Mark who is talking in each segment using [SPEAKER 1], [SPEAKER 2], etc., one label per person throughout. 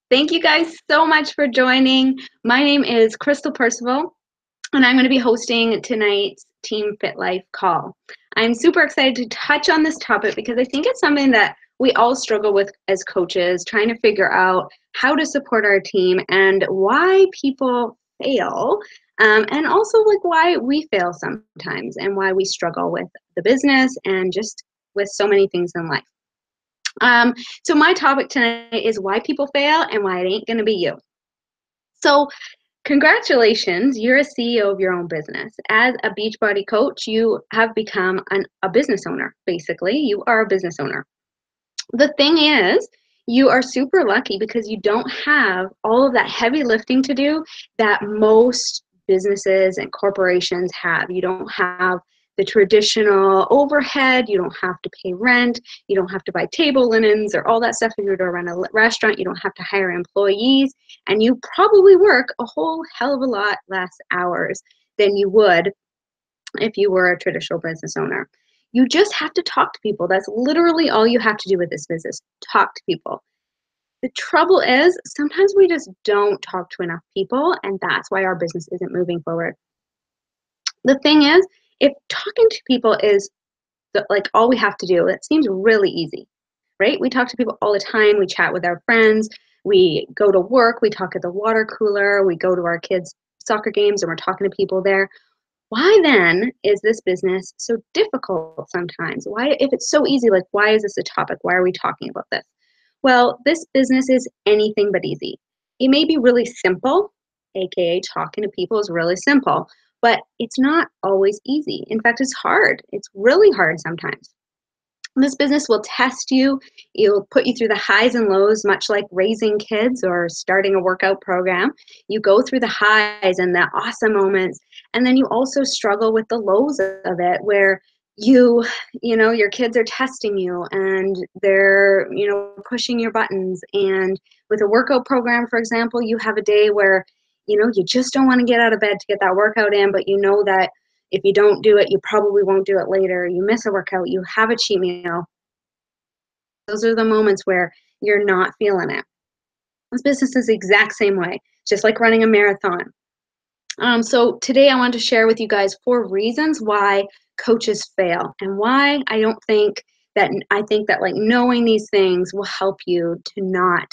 [SPEAKER 1] Thank you guys so much for joining. My name is Crystal Percival, and I'm going to be hosting tonight's Team Fit Life call. I'm super excited to touch on this topic because I think it's something that we all struggle with as coaches, trying to figure out how to support our team and why people fail, and also like why we fail sometimes and why we struggle with the business and just with so many things in life. So my topic tonight is why people fail and why it ain't going to be you. So congratulations, you're a CEO of your own business. As a Beachbody coach, you have become a business owner, basically. You are a business owner. The thing is, you are super lucky because you don't have all of that heavy lifting to do that most businesses and corporations have. You don't have the traditional overhead. You don't have to pay rent. You don't have to buy table linens or all that stuff. If you were to run a restaurant, you don't have to hire employees. And you probably work a whole hell of a lot less hours than you would if you were a traditional business owner. You just have to talk to people. That's literally all you have to do with this business. Talk to people. The trouble is sometimes we just don't talk to enough people, and that's why our business isn't moving forward. The thing is, if talking to people is like all we have to do, it seems really easy, right? We talk to people all the time. We chat with our friends. We go to work. We talk at the water cooler. We go to our kids' soccer games and we're talking to people there. Why then is this business so difficult sometimes? Why, if it's so easy, like why is this a topic? Why are we talking about this? Well, this business is anything but easy. It may be really simple, aka talking to people is really simple, but it's not always easy. In fact, it's hard. It's really hard sometimes. This business will test you. It'll put you through the highs and lows, much like raising kids or starting a workout program. You go through the highs and the awesome moments, and then you also struggle with the lows of it where your kids are testing you and they're, pushing your buttons. And with a workout program, for example, you have a day where, you just don't want to get out of bed to get that workout in, but you know that if you don't do it, you probably won't do it later. You miss a workout, you have a cheat meal. Those are the moments where you're not feeling it. This business is the exact same way, just like running a marathon. So today I want to share with you guys 4 reasons why coaches fail and why I think that like knowing these things will help you to not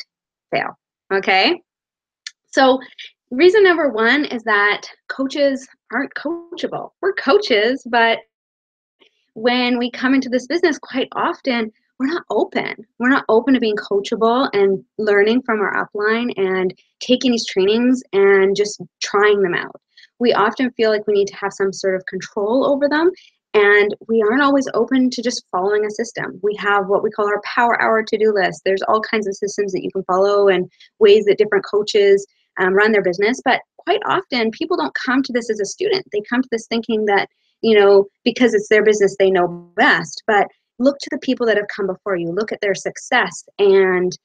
[SPEAKER 1] fail. Okay. So reason number 1 is that coaches aren't coachable. We're coaches, but when we come into this business, quite often we're not open. We're not open to being coachable and learning from our upline and taking these trainings and just trying them out. We often feel like we need to have some sort of control over them, and we aren't always open to just following a system. We have what we call our power hour to-do list. There's all kinds of systems that you can follow and ways that different coaches run their business, but quite often people don't come to this as a student. They come to this thinking that because it's their business, they know best. But look to the people that have come before you. Look at their success and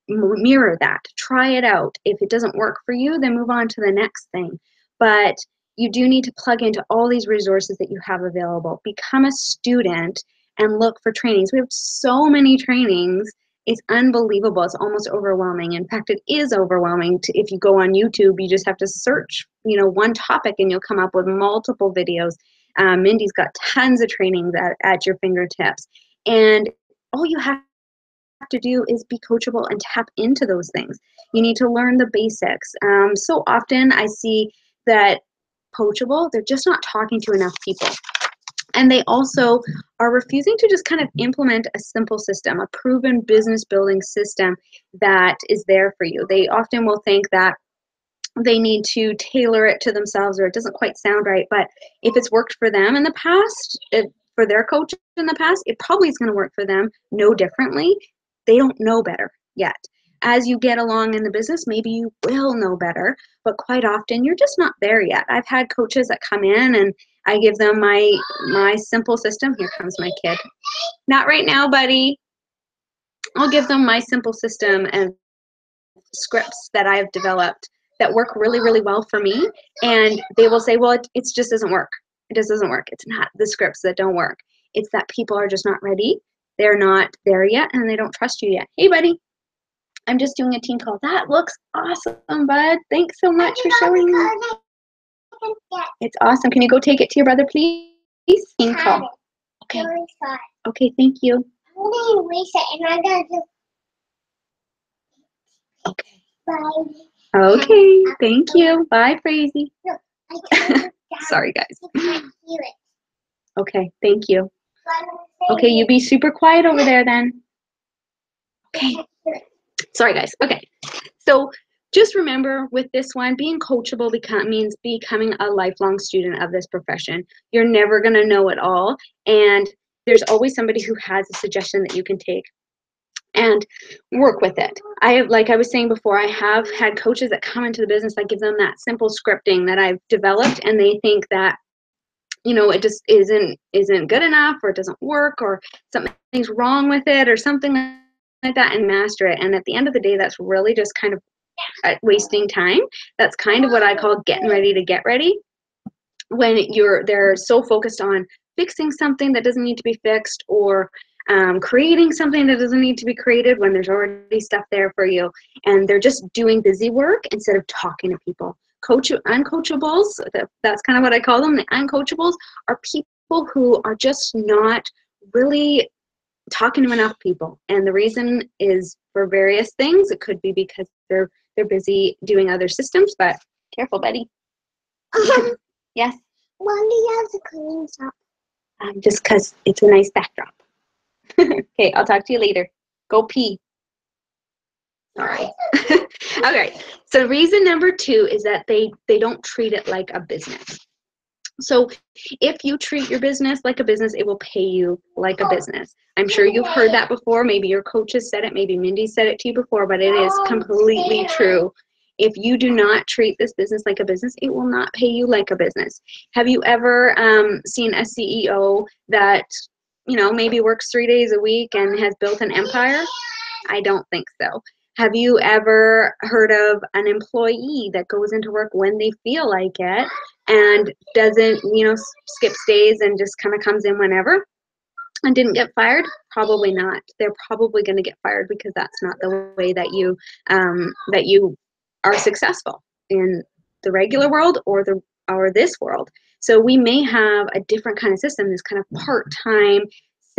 [SPEAKER 1] mirror that. Try it out. If it doesn't work for you, then move on to the next thing. But you do need to plug into all these resources that you have available. Become a student and look for trainings. We have so many trainings. It's unbelievable. It's almost overwhelming. In fact, it is overwhelming. If you go on YouTube, you just have to search, one topic and you'll come up with multiple videos. Mindy's got tons of trainings at your fingertips. And all you have to do is be coachable and tap into those things. You need to learn the basics. So often I see that coachable, they're just not talking to enough people. And they also are refusing to just kind of implement a simple system, a proven business building system that is there for you. They often will think that they need to tailor it to themselves, or it doesn't quite sound right. But if it's worked for them in the past, for their coach in the past, it probably is going to work for them no differently. They don't know better yet. As you get along in the business, maybe you will know better, but quite often you're just not there yet. I've had coaches that come in and I give them my simple system. Here comes my kid. Not right now, buddy. I'll give them my simple system and scripts that I've developed that work really, really well for me. And they will say, well, it just doesn't work. It just doesn't work. It's not the scripts that don't work. It's that people are just not ready. They're not there yet, and they don't trust you yet. Hey, buddy. I'm just doing a team call. That looks awesome, bud. Thanks so much for showing me. It's awesome. Can you go take it to your brother, please? Team call. Okay. Okay, thank you.
[SPEAKER 2] I'm going to erase it, and I'm going to do
[SPEAKER 1] Okay.
[SPEAKER 2] bye.
[SPEAKER 1] Okay, thank you. Bye, Crazy.
[SPEAKER 2] Look, I turned it down.
[SPEAKER 1] Sorry, guys.
[SPEAKER 2] You can't hear it.
[SPEAKER 1] Okay, thank you.
[SPEAKER 2] So I'm gonna say
[SPEAKER 1] Okay, you be super quiet over there then. Okay.
[SPEAKER 2] you can't hear it.
[SPEAKER 1] Sorry, guys. Okay. So just remember with this one, being coachable means becoming a lifelong student of this profession. You're never going to know it all. And there's always somebody who has a suggestion that you can take and work with it. Like I was saying before, I have had coaches that come into the business. I give them that simple scripting that I've developed, and they think that, you know, it just isn't good enough, or it doesn't work, or something's wrong with it, or something like that, and master it. And at the end of the day, that's really just kind of wasting time. That's kind of what I call getting ready to get ready, when they're so focused on fixing something that doesn't need to be fixed, or creating something that doesn't need to be created when there's already stuff there for you, and they're just doing busy work instead of talking to people. Uncoachables, that's kind of what I call them. The uncoachables are people who are just not really talking to enough people, and the reason is for various things. It could be because they're busy doing other systems, but careful, buddy. Yes.
[SPEAKER 2] Why do you have to clean up?
[SPEAKER 1] Just because it's a nice backdrop. Okay, I'll talk to you later. Go pee. Sorry. Okay, so reason number 2 is that they don't treat it like a business. So if you treat your business like a business, it will pay you like a business. I'm sure you've heard that before. Maybe your coach has said it. Maybe Mindy said it to you before, but it is completely true. If you do not treat this business like a business, it will not pay you like a business. Have you ever seen a CEO that, you know, maybe works 3 days a week and has built an empire? I don't think so. Have you ever heard of an employee that goes into work when they feel like it and doesn't, you know, skips days and just kind of comes in whenever and didn't get fired? Probably not. They're probably going to get fired because that's not the way that you are successful in the regular world or this world. So we may have a different kind of system, this kind of part-time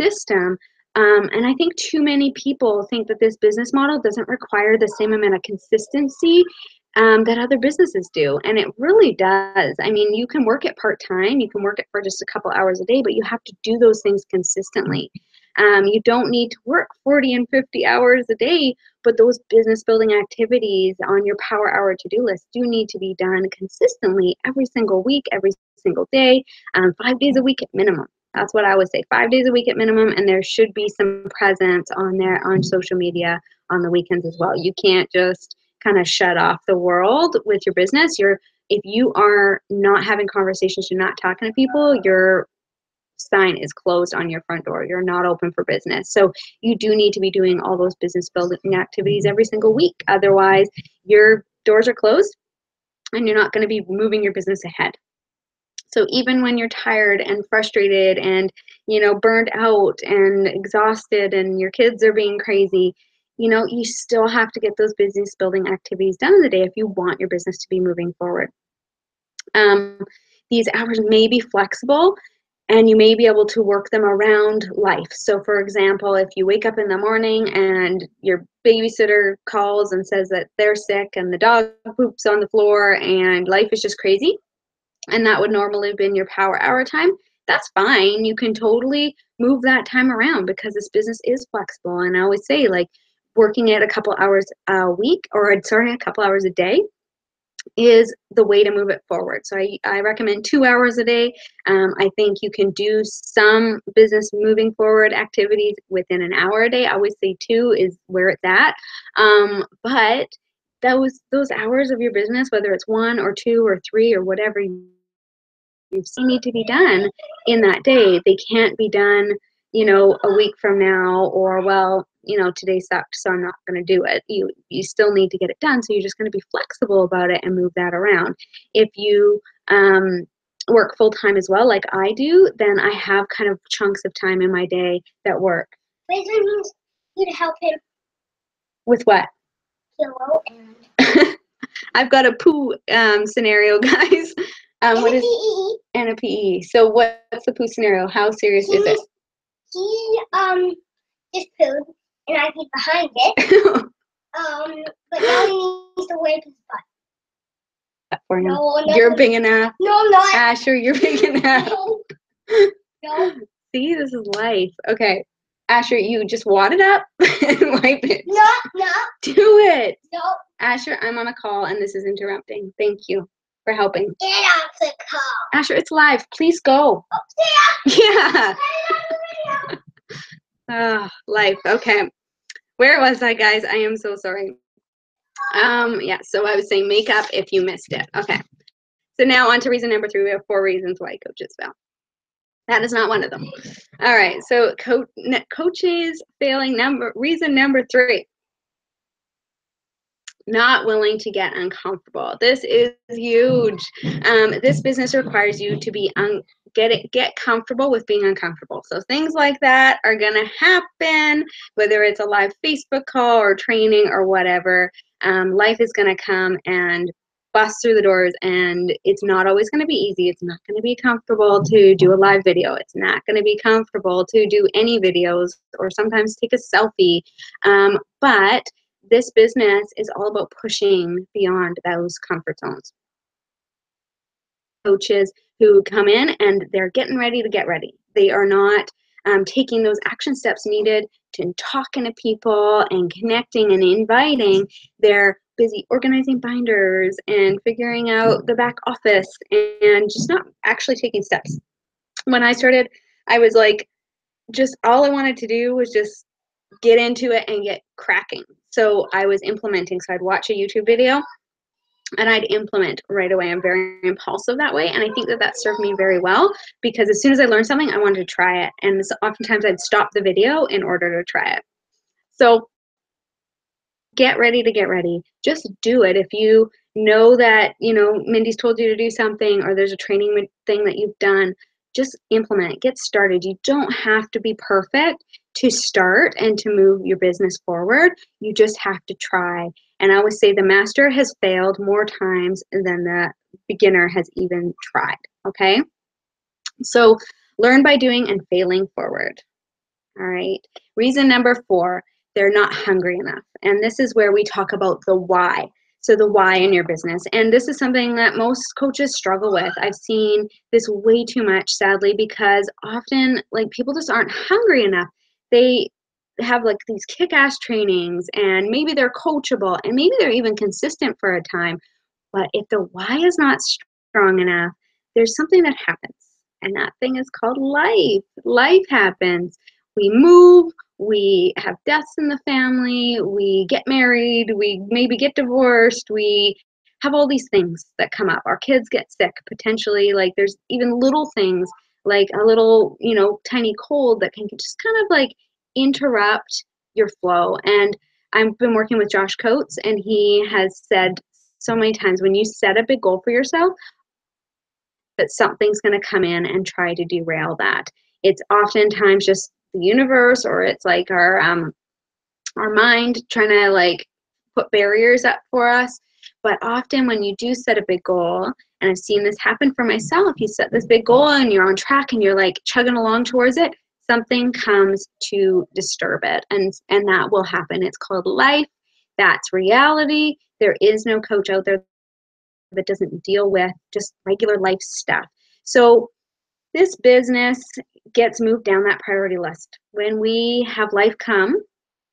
[SPEAKER 1] system. And I think too many people think that this business model doesn't require the same amount of consistency that other businesses do. And it really does. I mean, you can work it part-time, you can work it for just a couple hours a day, but you have to do those things consistently. You don't need to work 40 and 50 hours a day, but those business building activities on your power hour to-do list do need to be done consistently every single week, every single day, 5 days a week at minimum. That's what I would say, 5 days a week at minimum, and there should be some presence on there on social media on the weekends as well. You can't just kind of shut off the world with your business. If you are not having conversations, you're not talking to people, your sign is closed on your front door. You're not open for business. So you do need to be doing all those business building activities every single week. Otherwise, your doors are closed and you're not going to be moving your business ahead. So even when you're tired and frustrated and, you know, burned out and exhausted and your kids are being crazy, you know, you still have to get those business building activities done in the day if you want your business to be moving forward. These hours may be flexible and you may be able to work them around life. So for example, if you wake up in the morning and your babysitter calls and says that they're sick and the dog poops on the floor and life is just crazy, and that would normally have been your power hour time, that's fine. You can totally move that time around because this business is flexible. And I always say, like, working it a couple hours a week, or sorry, a couple hours a day is the way to move it forward. So I recommend 2 hours a day. I think you can do some business moving forward activities within an hour a day. I always say 2 is where it's at. But those hours of your business, whether it's 1 or 2 or 3 or whatever you see need to be done in that day, they can't be done, you know, a week from now, or, well, you know, today sucked, so I'm not going to do it. You still need to get it done, so you're just going to be flexible about it and move that around. If you work full-time as well, like I do, then I have kind of chunks of time in my day that work.
[SPEAKER 2] Wait, I need you to help him.
[SPEAKER 1] With what?
[SPEAKER 2] pillow and
[SPEAKER 1] I've got a poo scenario, guys. What is
[SPEAKER 2] PE.
[SPEAKER 1] and a PE? So what's the poo scenario? How serious is it?
[SPEAKER 2] He just pooed and I get behind it. But now he needs to wipe his butt.
[SPEAKER 1] For him.
[SPEAKER 2] No,
[SPEAKER 1] You're big enough.
[SPEAKER 2] No, I'm not.
[SPEAKER 1] Asher, you're big enough.
[SPEAKER 2] No.
[SPEAKER 1] See, this is life. Okay. Asher, you just wad it up and wipe it.
[SPEAKER 2] No.
[SPEAKER 1] Do it.
[SPEAKER 2] No.
[SPEAKER 1] Asher, I'm on a call and this is interrupting. Thank you for helping.
[SPEAKER 2] Get off the call.
[SPEAKER 1] Asher, it's live. Please go. Yeah. Life. Okay. Where was I, guys? I am so sorry. Yeah, so I was saying makeup if you missed it. Okay. So now on to reason number 3. We have 4 reasons why coaches fail. That is not one of them. All right. So coaches failing reason number 3. Not willing to get uncomfortable. This is huge. This business requires you to be get comfortable with being uncomfortable. So things like that are gonna happen, whether it's a live Facebook call or training or whatever. Life is gonna come and bust through the doors, and it's not always gonna be easy. It's not gonna be comfortable to do a live video. It's not gonna be comfortable to do any videos or sometimes take a selfie. But this business is all about pushing beyond those comfort zones. Coaches who come in and they're getting ready to get ready. They are not taking those action steps needed to talking to people and connecting and inviting. They're busy organizing binders and figuring out the back office and just not actually taking steps. When I started, I was like, just all I wanted to do was just get into it and get cracking. So I was implementing. So I'd watch a YouTube video and I'd implement right away. I'm very impulsive that way. And I think that served me very well because as soon as I learned something, I wanted to try it. And so oftentimes I'd stop the video in order to try it. So get ready to get ready. Just do it. If you know that, Mindy's told you to do something or there's a training thing that you've done, just implement it. Get started. You don't have to be perfect to start and to move your business forward. You just have to try. And I always say the master has failed more times than the beginner has even tried. Okay? So learn by doing and failing forward. All right. Reason number 4, they're not hungry enough. And this is where we talk about the why. So the why in your business. And this is something that most coaches struggle with. I've seen this way too much, sadly, because often people just aren't hungry enough. They have these kick-ass trainings and maybe they're coachable and maybe they're even consistent for a time. But if the why is not strong enough, there's something that happens. And that thing is called life. Life happens. We move, we have deaths in the family, we get married, we maybe get divorced, we have all these things that come up. Our kids get sick potentially. There's even little things like a little, tiny cold that can just kind of interrupt your flow. And I've been working with Josh Coates, and he has said so many times when you set a big goal for yourself, that something's going to come in and try to derail that. It's oftentimes just the universe, or it's our mind trying to put barriers up for us. But often when you do set a big goal, and I've seen this happen for myself, you set this big goal and you're on track and you're chugging along towards it, something comes to disturb it, and that will happen. It's called life. That's reality. There is no coach out there that doesn't deal with just regular life stuff. So this business gets moved down that priority list. When we have life come,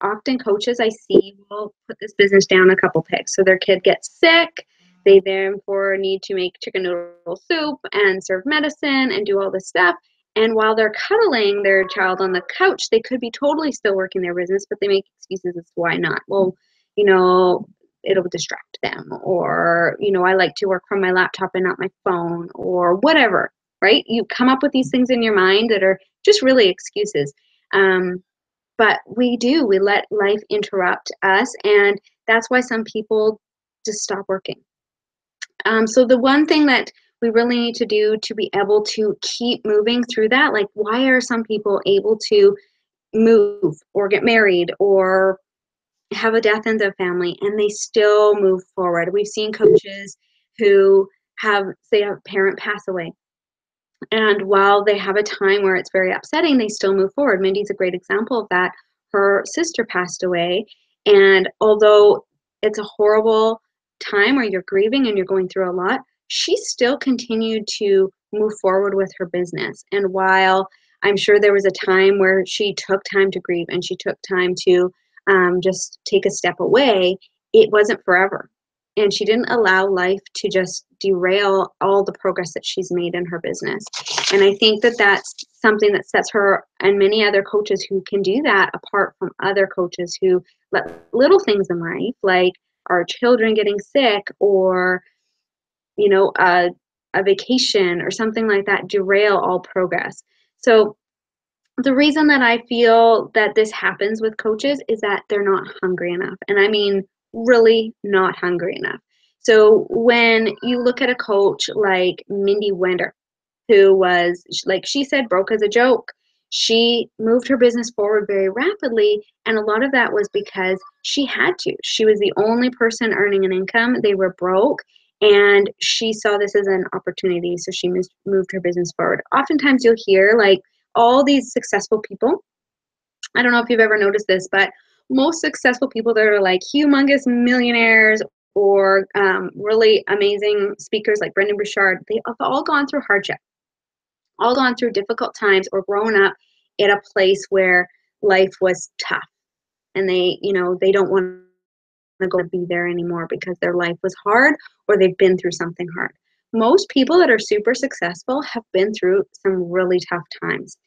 [SPEAKER 1] often coaches I see will put this business down a couple pegs. So their kid gets sick, they therefore need to make chicken noodle soup and serve medicine and do all this stuff. And while they're cuddling their child on the couch, they could be totally still working their business, but they make excuses as to why not. Well, it'll distract them, or I like to work from my laptop and not my phone, or whatever, right? You come up with these things in your mind that are just really excuses. But we let life interrupt us, and that's why some people just stop working. So the one thing that we really need to do to be able to keep moving through that, why are some people able to move or get married or have a death in their family, and they still move forward. We've seen coaches who have, say, a parent pass away. And while they have a time where it's very upsetting, they still move forward. Mindy's a great example of that. Her sister passed away. And although it's a horrible time where you're grieving and you're going through a lot, she still continued to move forward with her business. And while I'm sure there was a time where she took time to grieve and she took time to just take a step away, it wasn't forever. And she didn't allow life to just derail all the progress that she's made in her business. And I think that that's something that sets her and many other coaches who can do that apart from other coaches who let little things in life, like our children getting sick, or you know, a vacation or something like that, derail all progress. So the reason that I feel that this happens with coaches is that they're not hungry enough. And I mean, really not hungry enough. So when you look at a coach like Mindy Wender, who was, like she said, broke as a joke, she moved her business forward very rapidly. And a lot of that was because she had to. She was the only person earning an income. They were broke. And she saw this as an opportunity. So she moved her business forward. Oftentimes you'll hear like all these successful people. I don't know if you've ever noticed this, but most successful people that are like humongous millionaires or really amazing speakers like Brendan Burchard, they have all gone through hardship, all gone through difficult times, or grown up in a place where life was tough, and they don't want to go be there anymore because their life was hard or they've been through something hard. Most people that are super successful have been through some really tough times.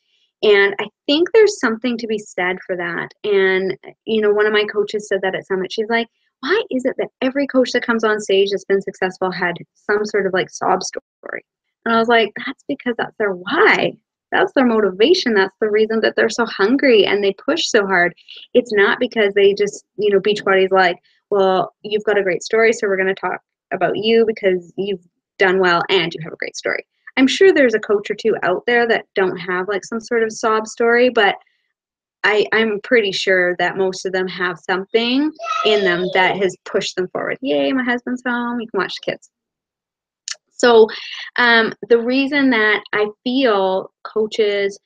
[SPEAKER 1] And I think there's something to be said for that. And, one of my coaches said that at Summit. She's like, why is it that every coach that comes on stage that's been successful had some sort of like sob story? And I was like, that's because that's their why. That's their motivation. That's the reason that they're so hungry and they push so hard. It's not because they just, Beachbody's like, well, you've got a great story, so we're going to talk about you because you've done well and you have a great story. I'm sure there's a coach or two out there that don't have like some sort of sob story, but I'm pretty sure that most of them have something in them that has pushed them forward. Yay, my husband's home. You can watch the kids. So the reason that I feel coaches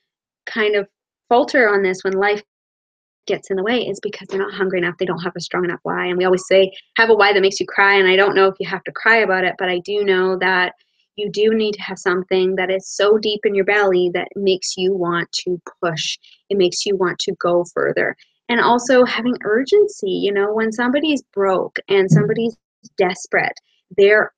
[SPEAKER 1] kind of falter on this when life gets in the way is because they're not hungry enough. They don't have a strong enough why. And we always say, have a why that makes you cry. And I don't know if you have to cry about it, but I do know that you do need to have something that is so deep in your belly that makes you want to push. It makes you want to go further. And also having urgency, when somebody's broke and somebody's desperate, their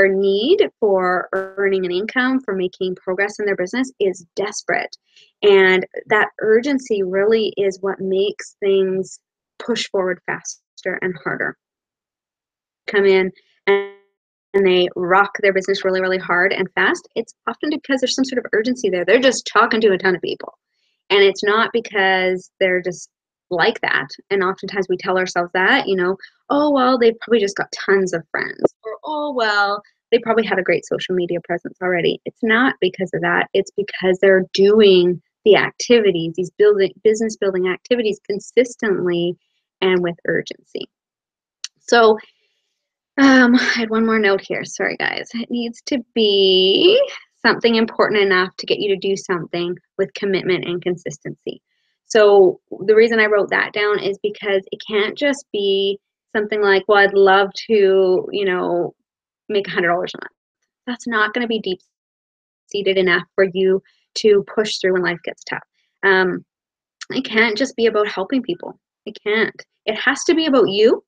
[SPEAKER 1] need for earning an income, for making progress in their business is desperate. And that urgency really is what makes things push forward faster and harder. Come in and they rock their business really, really hard and fast. It's often because there's some sort of urgency there. They're just talking to a ton of people. And it's not because they're just like that. And oftentimes we tell ourselves that, oh, well, they've probably just got tons of friends. Or, oh, well, they probably had a great social media presence already. It's not because of that. It's because they're doing the activities, these business building activities consistently and with urgency. So I had one more note here. Sorry, guys. It needs to be something important enough to get you to do something with commitment and consistency. So the reason I wrote that down is because it can't just be something like, well, I'd love to, make $100 a month. That's not going to be deep-seated enough for you to push through when life gets tough. It can't just be about helping people. It can't. It has to be about you.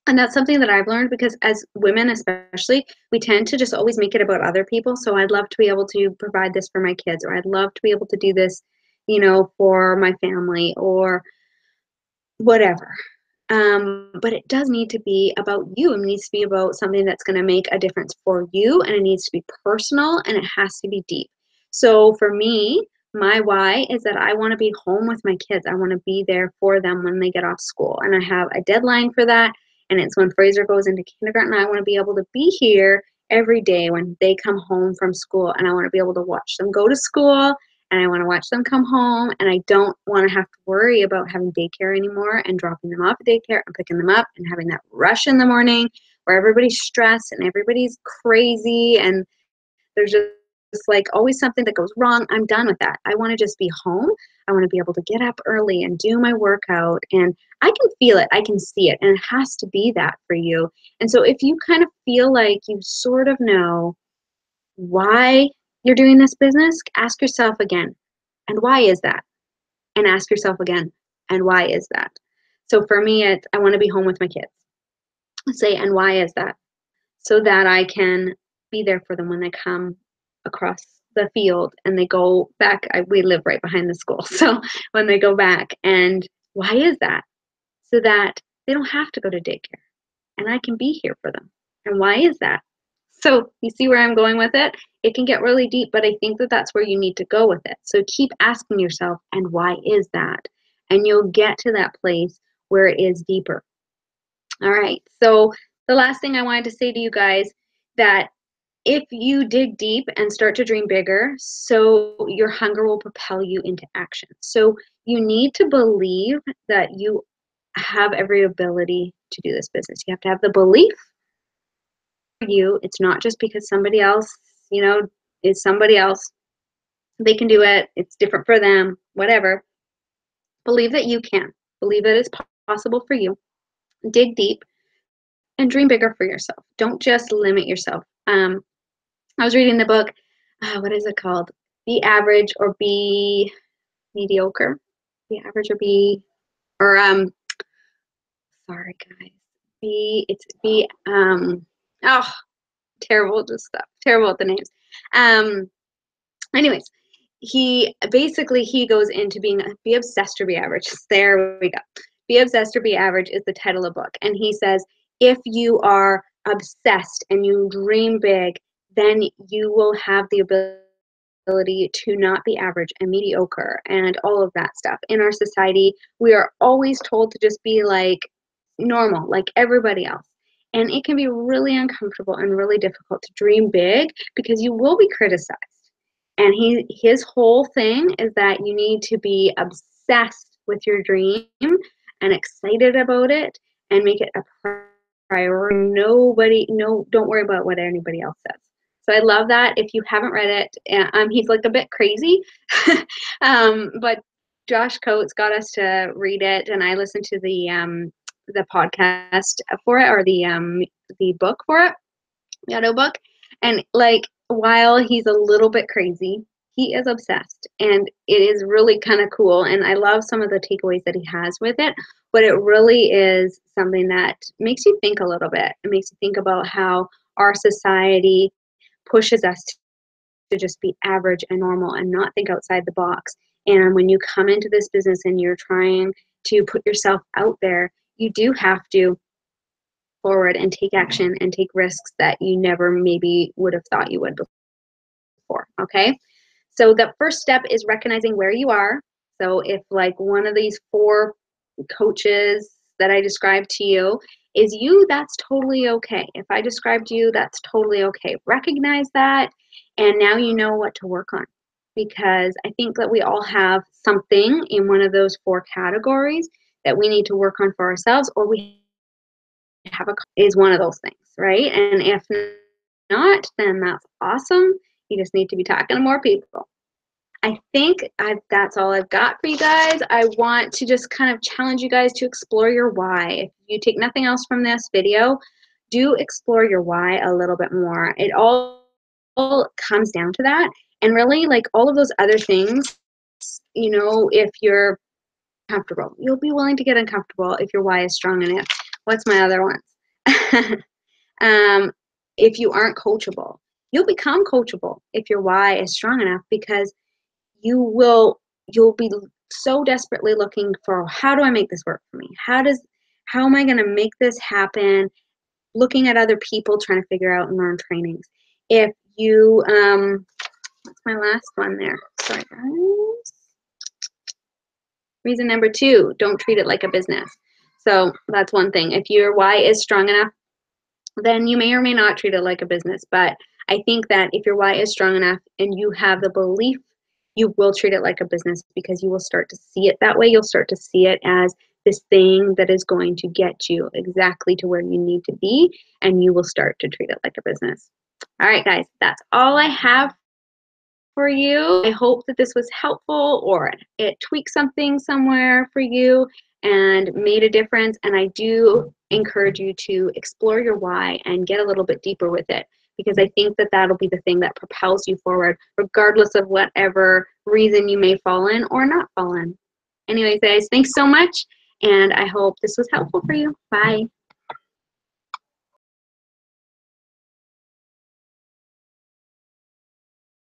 [SPEAKER 1] And that's something that I've learned because as women especially, we tend to just always make it about other people. So I'd love to be able to provide this for my kids, or I'd love to be able to do this, for my family or whatever. But it does need to be about you. It needs to be about something that's going to make a difference for you, and it needs to be personal, and it has to be deep. So for me, my why is that I want to be home with my kids. I want to be there for them when they get off school. And I have a deadline for that, and it's when Fraser goes into kindergarten. I want to be able to be here every day when they come home from school, and I want to be able to watch them go to school and I want to watch them come home, and I don't want to have to worry about having daycare anymore and dropping them off at daycare and picking them up and having that rush in the morning where everybody's stressed and everybody's crazy and there's just like always something that goes wrong. I'm done with that. I want to just be home. I want to be able to get up early and do my workout, and I can feel it. I can see it, and it has to be that for you. And so if you kind of feel like you sort of know why you're doing this business, ask yourself again, and why is that? And ask yourself again, and why is that? So for me, it's I want to be home with my kids. Say, and why is that? So that I can be there for them when they come across the field and they go back. We live right behind the school. So when they go back, and why is that? So that they don't have to go to daycare and I can be here for them. And why is that? So you see where I'm going with it? It can get really deep, but I think that that's where you need to go with it. So keep asking yourself, and why is that? And you'll get to that place where it is deeper. All right. So the last thing I wanted to say to you guys, that if you dig deep and start to dream bigger, so your hunger will propel you into action. So you need to believe that you have every ability to do this business. You have to have the belief for you. It's not just because somebody else, is somebody else. They can do it. It's different for them, whatever. Believe that you can. Believe that it's possible for you. Dig deep and dream bigger for yourself. Don't just limit yourself. I was reading the book, what is it called? Be Average or Be Mediocre. Be Average or Be, or sorry guys. Oh, terrible, just stuff. Terrible at the names. Anyways, he goes into be obsessed or be average. There we go. Be obsessed or be average is the title of the book. And he says, if you are obsessed and you dream big, then you will have the ability to not be average and mediocre and all of that stuff. In our society, we are always told to just be like normal, like everybody else. And it can be really uncomfortable and really difficult to dream big because you will be criticized. And his whole thing is that you need to be obsessed with your dream and excited about it and make it a priority. Don't worry about what anybody else says. So I love that. If you haven't read it, he's like a bit crazy, but Josh Coates got us to read it, and I listened to the podcast for it, or the book for it, the audio book, and like while he's a little bit crazy, he is obsessed, and it is really kind of cool. And I love some of the takeaways that he has with it, but it really is something that makes you think a little bit. It makes you think about how our society pushes us to just be average and normal and not think outside the box. And when you come into this business and you're trying to put yourself out there, you do have to forward and take action and take risks that you never maybe would have thought you would before. Okay. So the first step is recognizing where you are. So if like one of these 4 coaches that I described to you is you, that's totally okay. If I described you, that's totally okay. Recognize that, and now you know what to work on. Because I think that we all have something in one of those 4 categories that we need to work on for ourselves, or we have is one of those things, right? And if not, then that's awesome. You just need to be talking to more people. I think that's all I've got for you guys. I want to just kind of challenge you guys to explore your why. If you take nothing else from this video, do explore your why a little bit more. It all comes down to that. And really, like all of those other things, if you're comfortable, you'll be willing to get uncomfortable if your why is strong enough. What's my other ones? If you aren't coachable, you'll become coachable if your why is strong enough, because you'll be so desperately looking for, how do I make this work for me? How am I going to make this happen? Looking at other people, trying to figure out and learn trainings. If you, what's my last one there? Sorry, guys. Reason number 2, don't treat it like a business. So that's one thing. If your why is strong enough, then you may or may not treat it like a business. But I think that if your why is strong enough and you have the belief you will treat it like a business because you will start to see it that way. You'll start to see it as this thing that is going to get you exactly to where you need to be, and you will start to treat it like a business. All right, guys, that's all I have for you. I hope that this was helpful or it tweaked something somewhere for you and made a difference. And I do encourage you to explore your why and get a little bit deeper with it, because I think that that'll be the thing that propels you forward, regardless of whatever reason you may fall in or not fall in. Anyways, guys, thanks so much. And I hope this was helpful for you. Bye.